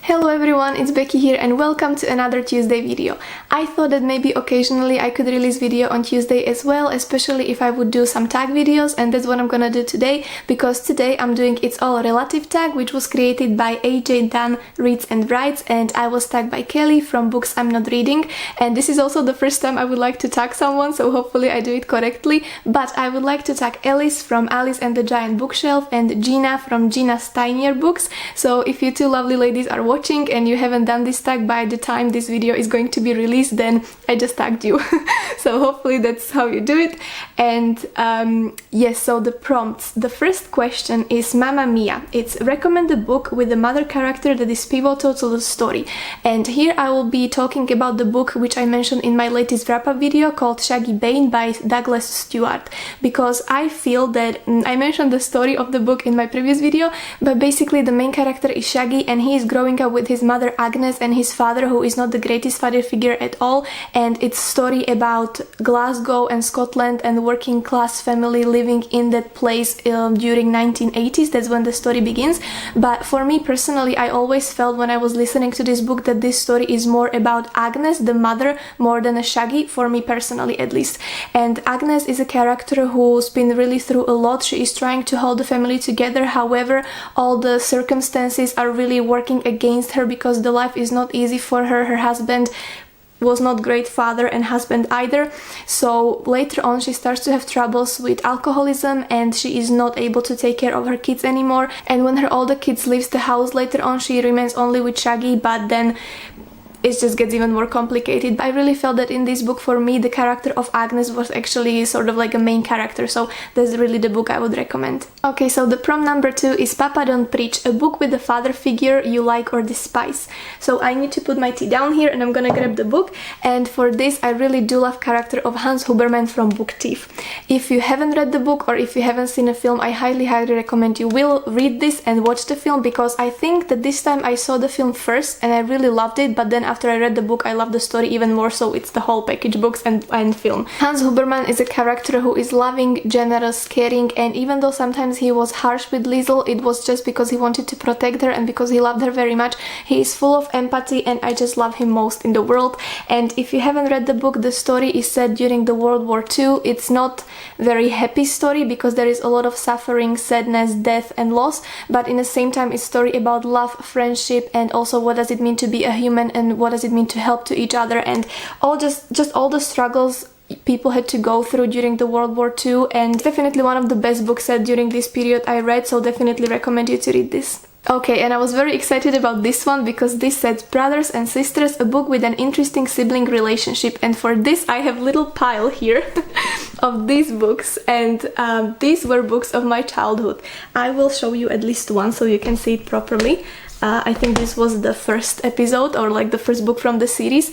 Hello everyone, it's Becky here and welcome to another Tuesday video. I thought that maybe occasionally I could release video on Tuesday as well, especially if I would do some tag videos, and that's what I'm gonna do today, because today I'm doing It's All Relative tag, which was created by AJ Dunn Reads and Writes, and I was tagged by Kelly from Books I'm Not Reading, and this is also the first time I would like to tag someone, so hopefully I do it correctly, but I would like to tag Alice from Alice and the Giant Bookshelf and Gina from Gina's Tinier Books. So if you two lovely ladies are watching and you haven't done this tag by the time this video is going to be released, then I just tagged you. So hopefully that's how you do it. And yes, so the prompts. The first question is Mamma Mia. It's recommend a book with a mother character that is pivotal to the story. And here I will be talking about the book which I mentioned in my latest wrap-up video called Shaggy Bane by Douglas Stewart, because I feel that I mentioned the story of the book in my previous video, but basically the main character is Shaggy and he is growing up with his mother Agnes and his father, who is not the greatest father figure at all, and it's a story about Glasgow and Scotland and working class family living in that place during 1980s. That's when the story begins. But for me personally, I always felt when I was listening to this book that this story is more about Agnes, the mother, more than a Shaggy, for me personally at least. And Agnes is a character who's been really through a lot. She is trying to hold the family together, however all the circumstances are really working against her because the life is not easy for her. Her husband was not great father and husband either, so later on she starts to have troubles with alcoholism and she is not able to take care of her kids anymore, and when her older kids leaves the house later on she remains only with Shaggy, but then it just gets even more complicated. I really felt that in this book, for me, the character of Agnes was actually sort of like a main character, so that's really the book I would recommend. Okay, so the prompt number 2 is Papa Don't Preach, a book with a father figure you like or despise. So I need to put my tea down here and I'm gonna grab the book, and for this I really do love character of Hans Huberman from Book Thief. If you haven't read the book or if you haven't seen a film, I highly recommend you will read this and watch the film, because I think that this time I saw the film first and I really loved it, but then after I read the book I love the story even more, so it's the whole package, books and film. Hans Huberman is a character who is loving, generous, caring, and even though sometimes he was harsh with Liesl, it was just because he wanted to protect her and because he loved her very much. He is full of empathy and I just love him most in the world. And if you haven't read the book, the story is set during the World War II. It's not very happy story because there is a lot of suffering, sadness, death and loss, but in the same time it's a story about love, friendship, and also what does it mean to be a human and what does it mean to help to each other, and all just all the struggles people had to go through during the World War II. And definitely one of the best books set during this period I read, so definitely recommend you to read this. Okay, and I was very excited about this one because this says Brothers and Sisters, a book with an interesting sibling relationship, and for this I have little pile here of these books, and these were books of my childhood. I will show you at least one so you can see it properly. I think this was the first episode, or like the first book from the series.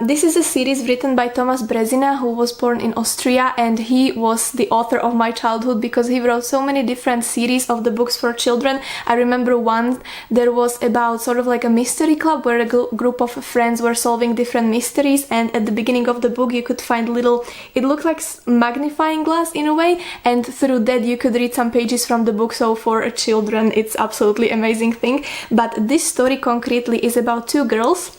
This is a series written by Thomas Brezina, who was born in Austria, and he was the author of my childhood because he wrote so many different series of the books for children. I remember one there was about sort of like a mystery club where a group of friends were solving different mysteries, and at the beginning of the book you could find little, it looked like magnifying glass in a way, and through that you could read some pages from the book, so for children it's absolutely amazing thing. But this story concretely is about two girls.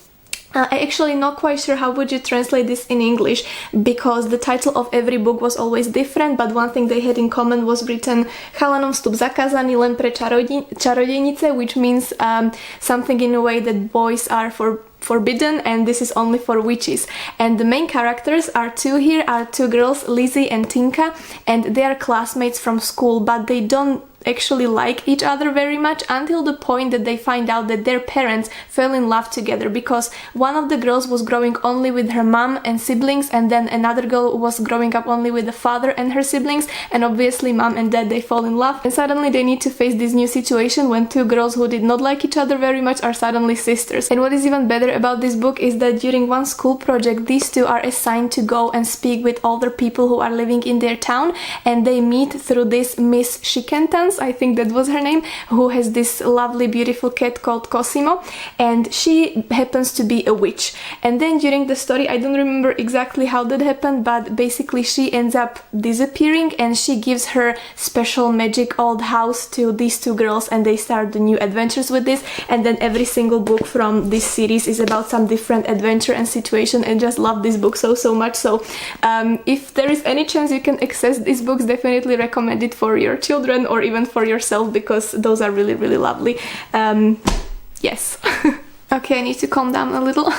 I actually not quite sure how would you translate this in English, because the title of every book was always different, but one thing they had in common was written Chalanom vstup zakázaný len pre čarodejnice, which means something in a way that boys are forbidden and this is only for witches. And the main characters are two girls, Lizzie and Tinka, and they are classmates from school, but they don't actually like each other very much until the point that they find out that their parents fell in love together, because one of the girls was growing only with her mom and siblings, and then another girl was growing up only with the father and her siblings, and obviously mom and dad, they fall in love, and suddenly they need to face this new situation when two girls who did not like each other very much are suddenly sisters. And what is even better here about this book is that during one school project, these two are assigned to go and speak with older people who are living in their town, and they meet through this Miss Shikentans, I think that was her name, who has this lovely beautiful cat called Cosimo, and she happens to be a witch. And then during the story, I don't remember exactly how that happened, but basically she ends up disappearing, and she gives her special magic old house to these two girls, and they start the new adventures with this. And then every single book from this series is about some different adventure and situation, and just love this book so much. So if there is any chance you can access these books, definitely recommend it for your children or even for yourself, because those are really lovely. Yes. Okay, I need to calm down a little.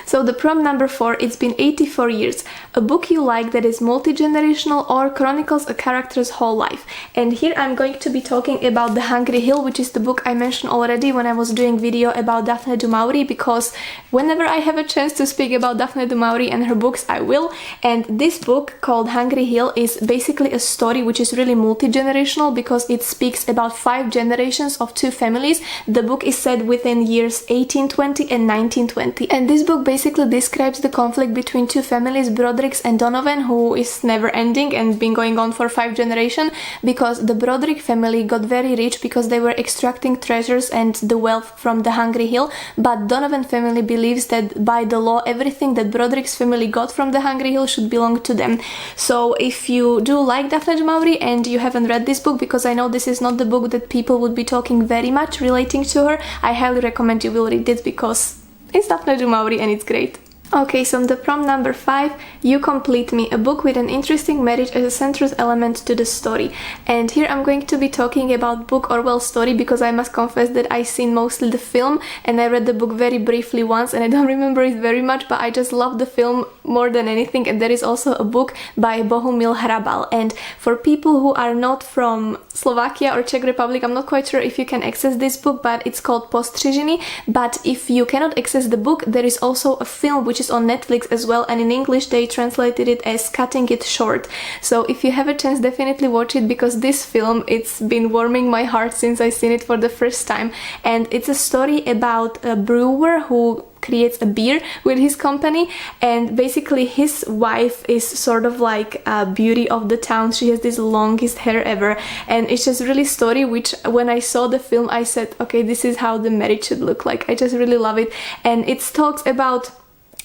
So the prompt number 4, it's been 84 years. A book you like that is multi-generational or chronicles a character's whole life. And here I'm going to be talking about The Hungry Hill, which is the book I mentioned already when I was doing video about Daphne du Maurier, because whenever I have a chance to speak about Daphne du Maurier and her books, I will. And this book called Hungry Hill is basically a story which is really multi-generational, because it speaks about 5 generations of 2 families. The book is set within years 1820 and 1920, and this book basically describes the conflict between 2 families, Broderick's and Donovan, who is never ending and been going on for 5 generations, because the Broderick family got very rich because they were extracting treasures and the wealth from the Hungry Hill, but Donovan family believes that by the law everything that Broderick's family got from the Hungry Hill should belong to them. So if you do like Daphne du Maurier and you haven't read this book, because I know this is not the book that people would be talking very much relating to her, I highly recommend you will read it, because it's Daphne du Maurier and it's great. Okay, so the prompt number 5, You Complete Me, a book with an interesting marriage as a central element to the story. And here I'm going to be talking about book Orwell's Story, because I must confess that I've seen mostly the film and I read the book very briefly once and I don't remember it very much, but I just love the film more than anything. And there is also a book by Bohumil Hrabal. And for people who are not from Slovakia or Czech Republic, I'm not quite sure if you can access this book, but it's called Postřižení. But if you cannot access the book, there is also a film which is on Netflix as well, and in English they translated it as Cutting It Short. So if you have a chance, definitely watch it, because this film, it's been warming my heart since I seen it for the first time. And it's a story about a brewer who creates a beer with his company, and basically his wife is sort of like a beauty of the town. She has this longest hair ever, and it's just really story which when I saw the film I said, okay, this is how the marriage should look like. I just really love it. And it talks about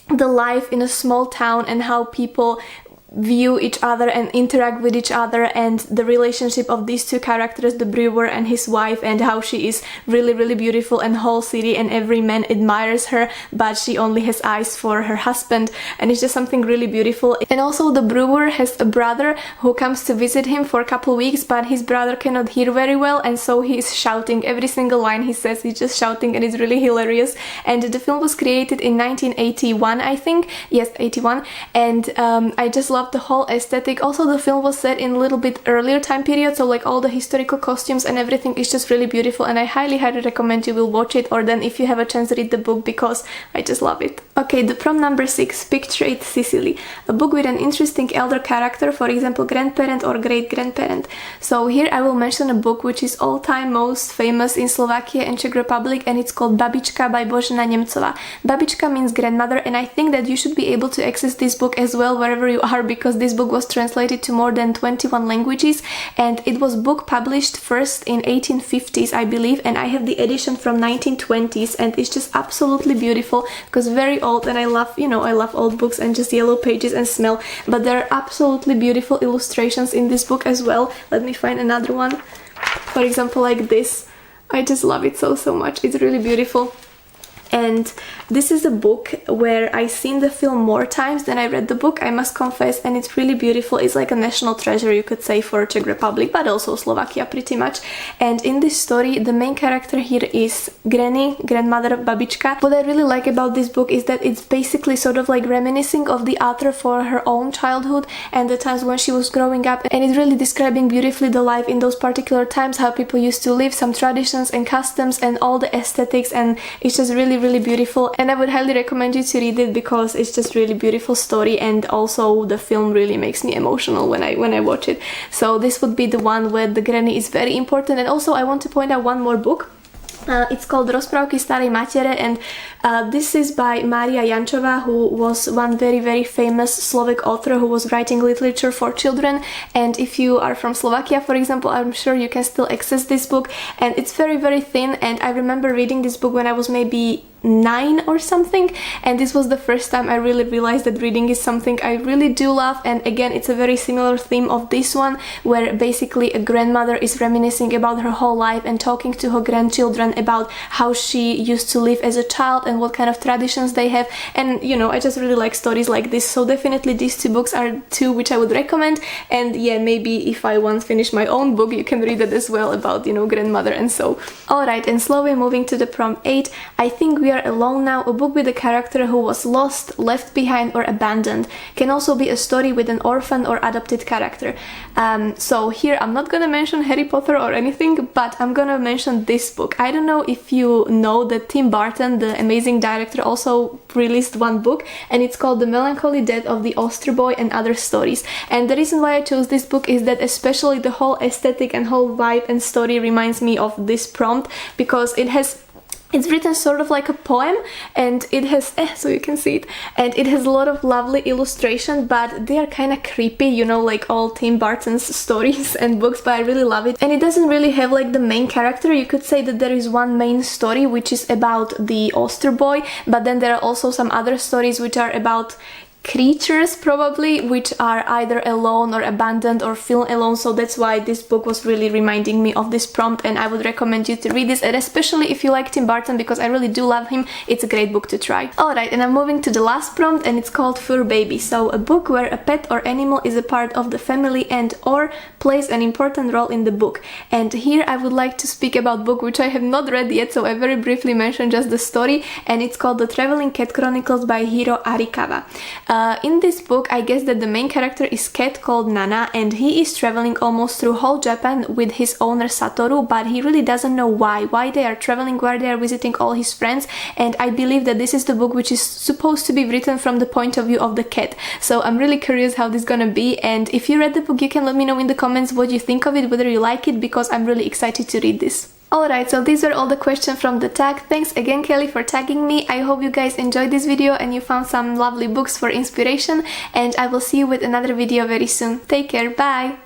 the life in a small town and how people view each other and interact with each other, and the relationship of these 2 characters, the brewer and his wife, and how she is really beautiful, and whole city and every man admires her, but she only has eyes for her husband, and it's just something really beautiful. And also the brewer has a brother who comes to visit him for a couple weeks, but his brother cannot hear very well, and so he's shouting every single line he says. He's just shouting, and it's really hilarious. And the film was created in 1981, I think. Yes, 81. And I just love the whole aesthetic. Also the film was set in a little bit earlier time period, so like all the historical costumes and everything is just really beautiful, and I highly recommend you will watch it, or then if you have a chance read the book, because I just love it. Okay, the prompt number 6, Picture It Sicily, a book with an interesting elder character, for example grandparent or great-grandparent. So here I will mention a book which is all-time most famous in Slovakia and Czech Republic, and it's called Babička by Božena Němcová. Babička means grandmother, and I think that you should be able to access this book as well wherever you are, because this book was translated to more than 21 languages, and it was book published first in 1850s, I believe, and I have the edition from 1920s, and it's just absolutely beautiful, because very old, and I love, you know, I love old books and just yellow pages and smell, but there are absolutely beautiful illustrations in this book as well. Let me find another one. For example, like this. I just love it so much. It's really beautiful. And this is a book where I've seen the film more times than I read the book, I must confess, and it's really beautiful. It's like a national treasure, you could say, for Czech Republic, but also Slovakia pretty much. And in this story, the main character here is Granny, grandmother, babička. What I really like about this book is that it's basically sort of like reminiscing of the author for her own childhood and the times when she was growing up, and it's really describing beautifully the life in those particular times, how people used to live, some traditions and customs and all the aesthetics, and it's just really beautiful, and I would highly recommend you to read it, because it's just really beautiful story, and also the film really makes me emotional when I watch it. So this would be the one where the granny is very important. And also I want to point out one more book. It's called Rozprávky starej matere, and this is by Mária Jančová, who was one very famous Slovak author who was writing literature for children. And if you are from Slovakia, for example, I'm sure you can still access this book, and it's very thin. And I remember reading this book when I was maybe 9 or something, and this was the first time I really realized that reading is something I really do love. And again, it's a very similar theme of this one, where basically a grandmother is reminiscing about her whole life and talking to her grandchildren about how she used to live as a child and what kind of traditions they have. And you know, I just really like stories like this, so definitely these two books are two which I would recommend. And yeah, maybe if I once finish my own book, you can read it as well about, you know, grandmother and so. Alright, and slowly moving to the prompt 8, I think we are alone now, a book with a character who was lost, left behind or abandoned. Can also be a story with an orphan or adopted character. So here I'm not gonna mention Harry Potter or anything, but I'm gonna mention this book. I don't know if you know that Tim Burton, the amazing director, also released one book, and it's called The Melancholy Death of the Oyster Boy and Other Stories. And the reason why I chose this book is that especially the whole aesthetic and whole vibe and story reminds me of this prompt, because it's written sort of like a poem, and it has, so you can see it, and it has a lot of lovely illustration, but they are kind of creepy, you know, like all Tim Burton's stories and books, but I really love it. And it doesn't really have like the main character. You could say that there is one main story which is about the Oyster Boy, but then there are also some other stories which are about creatures probably, which are either alone or abandoned or feel alone. So that's why this book was really reminding me of this prompt, and I would recommend you to read this, and especially if you like Tim Burton, because I really do love him, it's a great book to try. Alright, and I'm moving to the last prompt, and it's called Fur Baby. So a book where a pet or animal is a part of the family and or plays an important role in the book. And here I would like to speak about book which I have not read yet, so I very briefly mentioned just the story, and it's called The Traveling Cat Chronicles by Hiro Arikawa. In this book, I guess that the main character is cat called Nana, and he is traveling almost through whole Japan with his owner Satoru, but he really doesn't know why they are traveling, why they are visiting all his friends. And I believe that this is the book which is supposed to be written from the point of view of the cat. So I'm really curious how this is gonna be, and if you read the book, you can let me know in the comments what you think of it, whether you like it, because I'm really excited to read this. Alright, so these were all the questions from the tag. Thanks again, Kelly, for tagging me. I hope you guys enjoyed this video and you found some lovely books for inspiration, and I will see you with another video very soon. Take care, bye!